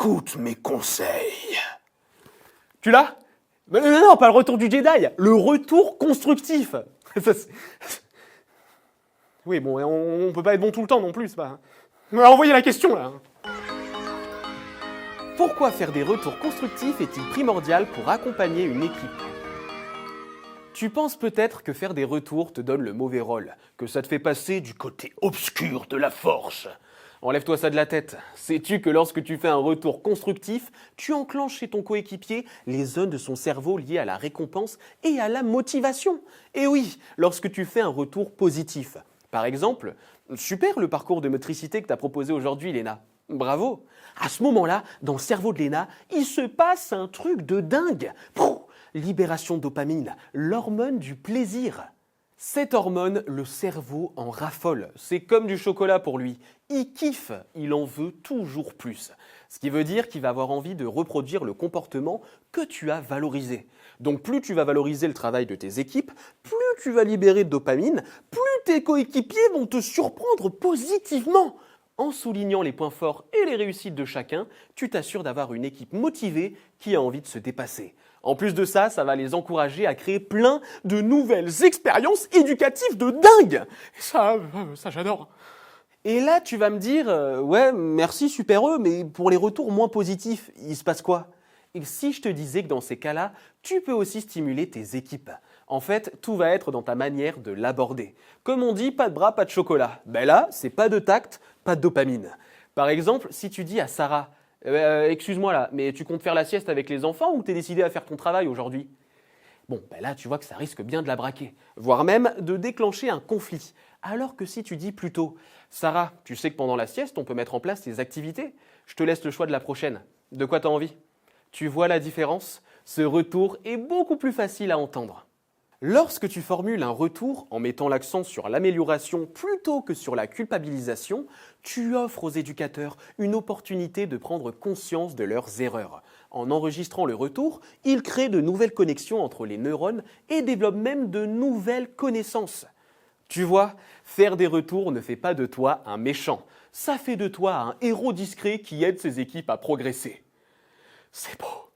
Écoute mes conseils. Tu l'as? Non, pas le retour du Jedi, le retour constructif. Oui, bon, on peut pas être bon tout le temps non plus, c'est pas... Envoyez la question, là. Pourquoi faire des retours constructifs est-il primordial pour accompagner une équipe? Tu penses peut-être que faire des retours te donne le mauvais rôle, que ça te fait passer du côté obscur de la force. Enlève-toi ça de la tête. Sais-tu que lorsque tu fais un retour constructif, tu enclenches chez ton coéquipier les zones de son cerveau liées à la récompense et à la motivation? Et oui, lorsque tu fais un retour positif. Par exemple, super le parcours de motricité que tu as proposé aujourd'hui, Léna. Bravo. À ce moment-là, dans le cerveau de Léna, il se passe un truc de dingue. Libération de dopamine, l'hormone du plaisir. Cette hormone, le cerveau en raffole. C'est comme du chocolat pour lui. Il kiffe, il en veut toujours plus. Ce qui veut dire qu'il va avoir envie de reproduire le comportement que tu as valorisé. Donc plus tu vas valoriser le travail de tes équipes, plus tu vas libérer de dopamine, plus tes coéquipiers vont te surprendre positivement. En soulignant les points forts et les réussites de chacun, tu t'assures d'avoir une équipe motivée qui a envie de se dépasser. En plus de ça, ça va les encourager à créer plein de nouvelles expériences éducatives de dingue. Ça j'adore. Et là, tu vas me dire, ouais, merci, super heureux, mais pour les retours moins positifs, il se passe quoi? Et si je te disais que dans ces cas-là, tu peux aussi stimuler tes équipes? En fait, tout va être dans ta manière de l'aborder. Comme on dit, pas de bras, pas de chocolat. Ben là, c'est pas de tact, pas de dopamine. Par exemple, si tu dis à Sarah, excuse-moi là, mais tu comptes faire la sieste avec les enfants ou t'es décidé à faire ton travail aujourd'hui? Bon, ben là, tu vois que ça risque bien de la braquer, voire même de déclencher un conflit. Alors que si tu dis plutôt, Sarah, tu sais que pendant la sieste, on peut mettre en place tes activités. Je te laisse le choix de la prochaine. De quoi t'as envie? Tu vois la différence? Ce retour est beaucoup plus facile à entendre. Lorsque tu formules un retour en mettant l'accent sur l'amélioration plutôt que sur la culpabilisation, tu offres aux éducateurs une opportunité de prendre conscience de leurs erreurs. En enregistrant le retour, ils créent de nouvelles connexions entre les neurones et développent même de nouvelles connaissances. Tu vois, faire des retours ne fait pas de toi un méchant. Ça fait de toi un héros discret qui aide ses équipes à progresser. C'est beau.